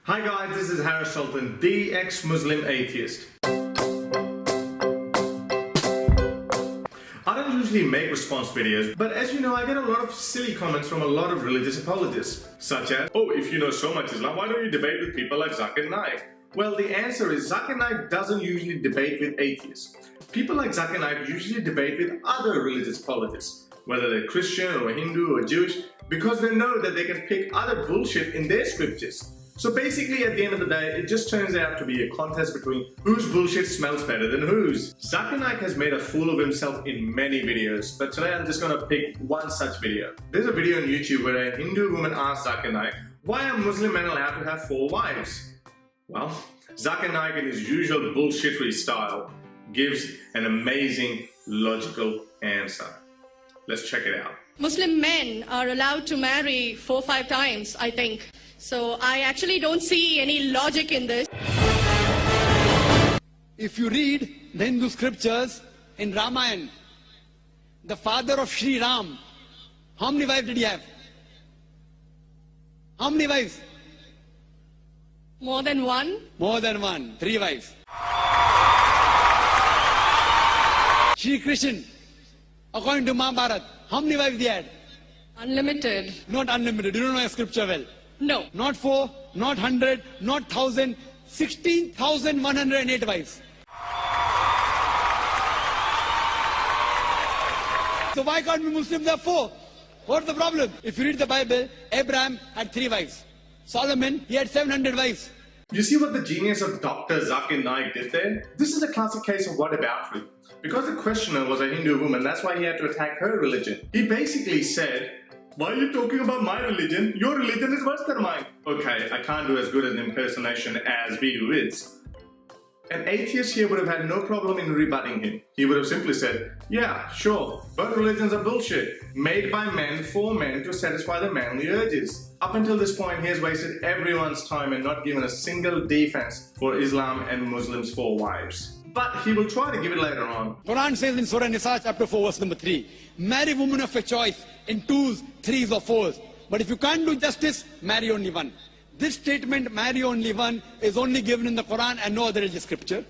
Hi guys, this is Harris Sultan, the ex-Muslim atheist. I don't usually make response videos, but as you know, I get a lot of silly comments from a lot of religious apologists, such as, oh, if you know so much Islam, why don't you debate with people like Zakir Naik? Well, the answer is Zakir Naik doesn't usually debate with atheists. People like Zakir Naik usually debate with other religious apologists, whether they're Christian or Hindu or Jewish, because they know that they can pick other bullshit in their scriptures. So basically, at the end of the day, it just turns out to be a contest between whose bullshit smells better than whose. Zakir Naik has made a fool of himself in many videos, but today I'm just gonna pick one such video. There's a video on YouTube where a Hindu woman asked Zakir Naik, why are Muslim men allowed to have 4 wives? Well, Zakir Naik in his usual bullshittery style gives an amazing logical answer. Let's check it out. Muslim men are allowed to marry 4-5 times, I think. So I actually don't see any logic in this. If you read the Hindu scriptures in Ramayana, the father of Sri Ram, how many wives did he have? How many wives? More than one? More than one, 3 wives. Shri Krishna, according to Mahabharata, how many wives he had? Unlimited. Not unlimited, you don't know your scripture well. No. Not 4, not 100, not 1000, 16,108 wives. So why can't we Muslims have 4? What's the problem? If you read the Bible, Abraham had 3 wives. Solomon, he had 700 wives. You see what the genius of Dr. Zakir Naik did there? This is a classic case of whataboutery. Because the questioner was a Hindu woman, that's why he had to attack her religion. He basically said, why are you talking about my religion? Your religion is worse than mine. Okay, I can't do as good an impersonation as Vidu is. An atheist here would have had no problem in rebutting him. He would have simply said, yeah, sure, both religions are bullshit, made by men for men to satisfy their manly urges. Up until this point, he has wasted everyone's time and not given a single defense for Islam and Muslims' 4 wives. But he will try to give it later on. Quran says in Surah Nisa chapter 4 verse number 3, marry women of your choice in 2s, 3s or 4s. But if you can't do justice, marry only one. This statement, marry only one, is only given in the Quran and no other religious scripture.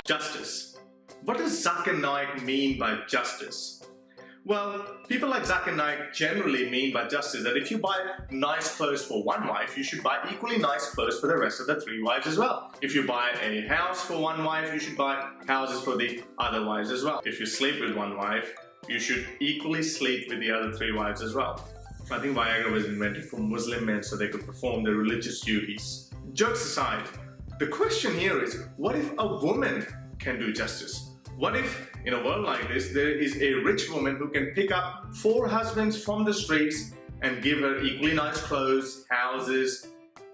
Justice. What does Zakir Naik mean by justice? Well, people like Zakir Naik generally mean by justice that if you buy nice clothes for one wife, you should buy equally nice clothes for the rest of the 3 wives as well. If you buy a house for one wife, you should buy houses for the other wives as well. If you sleep with one wife, you should equally sleep with the other 3 wives as well. I think Viagra was invented for Muslim men so they could perform their religious duties. Jokes aside, the question here is, what if a woman can do justice? What if, in a world like this, there is a rich woman who can pick up 4 husbands from the streets and give her equally nice clothes, houses,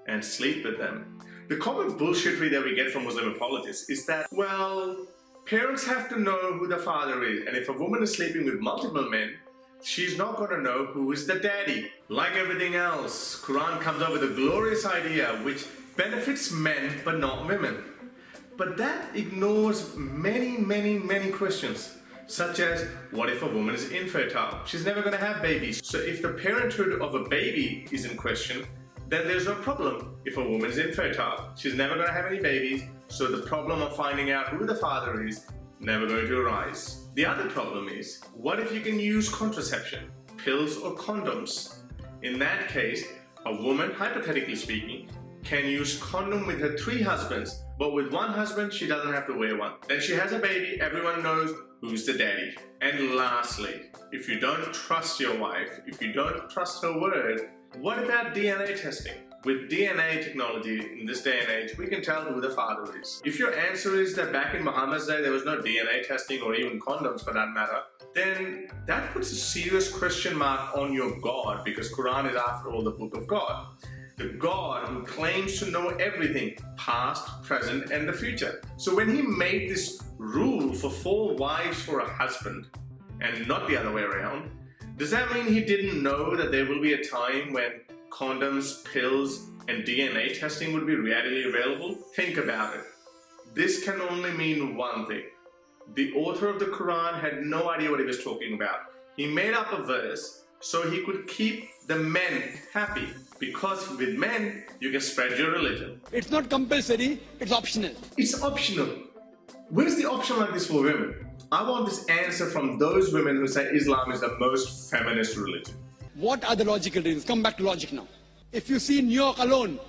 and sleep with them? The common bullshittery that we get from Muslim apologists is that, well, parents have to know who the father is, and if a woman is sleeping with multiple men, she's not going to know who is the daddy. Like everything else, Quran comes up with a glorious idea which benefits men but not women. But that ignores many questions, such as, what if a woman is infertile? She's never going to have babies. So if the parenthood of a baby is in question, then there's no problem if a woman is infertile. She's never going to have any babies, so the problem of finding out who the father is never going to arise. The other problem is, what if you can use contraception, pills or condoms? In that case, a woman, hypothetically speaking, can use condom with her 3 husbands, but with one husband, she doesn't have to wear one. Then she has a baby, everyone knows who's the daddy. And lastly, if you don't trust your wife, if you don't trust her word, what about DNA testing? With DNA technology in this day and age, we can tell who the father is. If your answer is that back in Muhammad's day there was no DNA testing or even condoms for that matter, then that puts a serious question mark on your God, because Quran is after all the book of God. The God who claims to know everything, past, present, and the future. So when he made this rule for 4 wives for a husband, and not the other way around, does that mean he didn't know that there will be a time when condoms, pills, and DNA testing would be readily available? Think about it. This can only mean one thing. The author of the Quran had no idea what he was talking about. He made up a verse so he could keep the men happy. Because with men, you can spread your religion. It's not compulsory, it's optional. It's optional. Where's the option like this for women? I want this answer from those women who say Islam is the most feminist religion. What are the logical reasons? Come back to logic now. If you see in New York alone,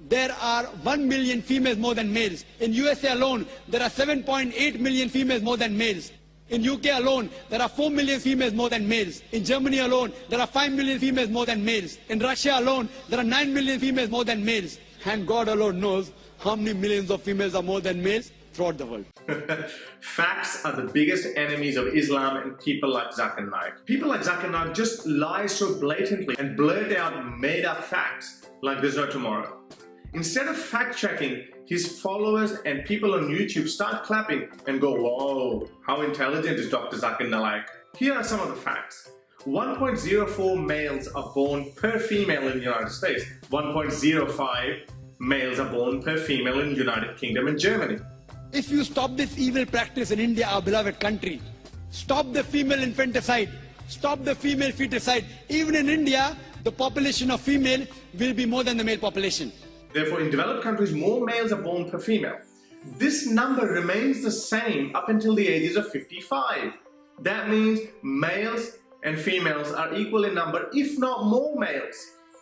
there are 1 million females more than males. In USA alone, there are 7.8 million females more than males. In UK alone, there are 4 million females more than males. In Germany alone, there are 5 million females more than males. In Russia alone, there are 9 million females more than males. And God alone knows how many millions of females are more than males throughout the world. Facts are the biggest enemies of Islam and people like Zakir Naik. People like Zakir Naik just lie so blatantly and blurt out made-up facts like there's no tomorrow. Instead of fact-checking, his followers and people on YouTube start clapping and go, whoa, how intelligent is Dr. Zakir Naik? Here are some of the facts. 1.04 males are born per female in the United States. 1.05 males are born per female in the United Kingdom and Germany. If you stop this evil practice in India, our beloved country, stop the female infanticide, stop the female feticide, even in India, the population of female will be more than the male population. Therefore, in developed countries, more males are born per female. This number remains the same up until the ages of 55. That means males and females are equal in number, if not more males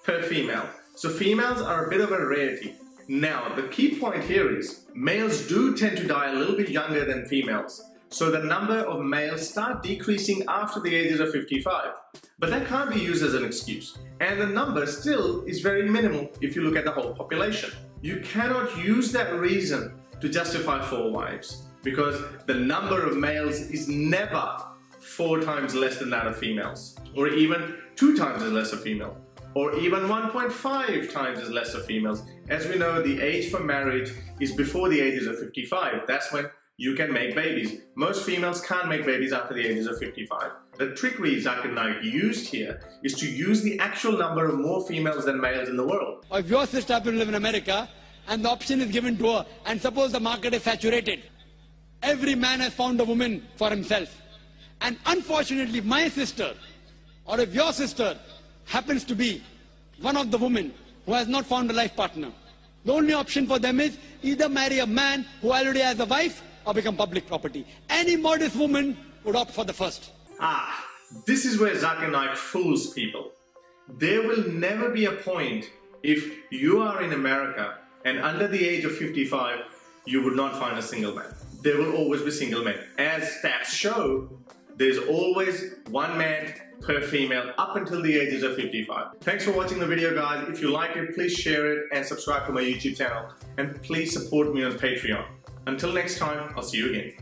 per female. So females are a bit of a rarity. Now, the key point here is males do tend to die a little bit younger than females. So the number of males start decreasing after the ages of 55. But that can't be used as an excuse. And the number still is very minimal if you look at the whole population. You cannot use that reason to justify 4 wives because the number of males is never 4 times less than that of females, or even 2 times as less of female, or even 1.5 times as less of females. As we know, the age for marriage is before the ages of 55. That's when you can make babies. Most females can't make babies after the ages of 55. The trickery Zakir Naik used here is to use the actual number of more females than males in the world. Or if your sister happens to live in America and the option is given to her, and suppose the market is saturated, every man has found a woman for himself. And unfortunately, my sister, or if your sister happens to be one of the women who has not found a life partner, the only option for them is either marry a man who already has a wife or become public property. Any modest woman would opt for the first. This is where Zakir Naik fools people. There will never be a point if you are in America and under the age of 55, you would not find a single man. There will always be single men. As stats show, there's always 1 man per female up until the ages of 55. Thanks for watching the video, guys. If you liked it, please share it and subscribe to my YouTube channel. And please support me on Patreon. Until next time, I'll see you again.